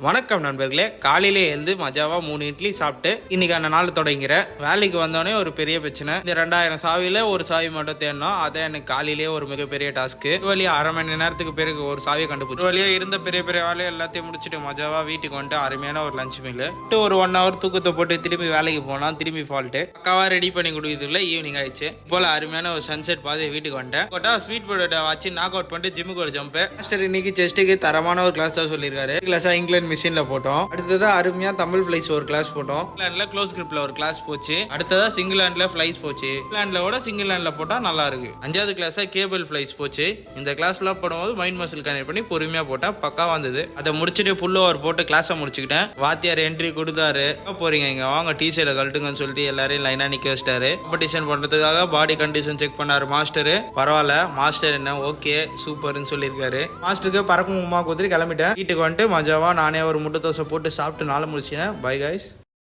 வணக்கம் நண்பர்களே. காலையிலே எழுந்து மஜாவா 3 இட்லி சாப்பிட்டு இன்னைக்கான நாள் தொடங்கிறேன். வேலைக்கு வந்தோடனே ஒரு பெரிய பிரச்சனை. இந்த 2000 சாவியில ஒரு சாவி மட்டும் தேடணும். அதை எனக்கு காலையிலேயே ஒரு மிகப்பெரிய டாஸ்க்கு. வழியா அரை மணி நேரத்துக்கு பிறகு ஒரு சாவியை கண்டுபிடிச்சு வழியா இருந்த பெரிய பெரிய வேலையை எல்லாத்தையும் முடிச்சுட்டு மஜாவா வீட்டுக்கு வந்துட்டு அருமையான ஒரு லஞ்ச் மீல் ஒரு 1 hour தூக்கத்தை போட்டு திரும்பி வேலைக்கு போனா திரும்பி ஃபால்ட்டு அக்காவா ரெடி பண்ணி கொடுக்குறதுக்குள்ள ஈவினிங் ஆயிடுச்சு. போல அருமையான ஒரு சன்செட் பார்த்து வீட்டுக்கு வந்துட்டேன். போட்டா ஸ்வீட் பொட்டேட்டோ வச்சு நாக் அவுட் பண்ணிட்டு ஜிம்முக்கு ஒரு ஜம்ப். மாஸ்டர் இன்னைக்கு செஸ்ட்டுக்கு தரமான ஒரு கிளாஸ் தான் சொல்லியிருக்காரு. கிளாஸா இங்கிலாந்து மிஷின்ல போட்டோம். அடுத்ததா அருமையா தமிழ் ஃபிளைஸ் ஒரு கிளாஸ் போட்டோம். இங்கிலாந்துல க்ளோஸ் கிரிப்ல ஒரு கிளாஸ் போச்சு. அடுத்ததா சிங்கிள் ஹேண்ட்ல ஃபிளைஸ் போச்சு. இங்கிலாந்துல சிங்கிள் ஹேண்ட்ல போட்டா நல்லா இருக்கு. 5வது கிளாஸா கேபிள் ஃபிளைஸ் போச்சு. இந்த கிளாஸ்ல போடும்போது மைண்ட் மசில் கனெக்ட் பண்ணி பொறுமையா போட்டா பக்கா வந்தது. அதை முடிச்சுட்டு புல் ஓவர் போட்டு கிளாஸை முடிச்சுக்கிட்டேன். வாத்தியார் என்ட்ரி கொடுத்தாரு. போறீங்க இங்க வாங்க டீஷர்ட்டை கழட்டுங்கன்னு சொல்லிட்டு எல்லாரையும் லைனா நிக்க வச்சிட்டாரு. காம்படிஷன் பண்றதுக்காக பாடி கண்டிஷன் செக் பண்ணாரு மாஸ்டர். பரவாயில்ல மாஸ்டர் என்ன ஓகே சூப்பர்னு சொல்லியிருக்காரு. மாஸ்டருக்கு பறக்கும் உமா கொடுத்துட்டு கிளம்பிட்டேன். வீட்டுக்கு வந்துட்டு மஜாவா நானே ஒரு முட்டை தோசை போட்டு சாப்பிட்டு நாளை முடிச்சேன். Bye guys.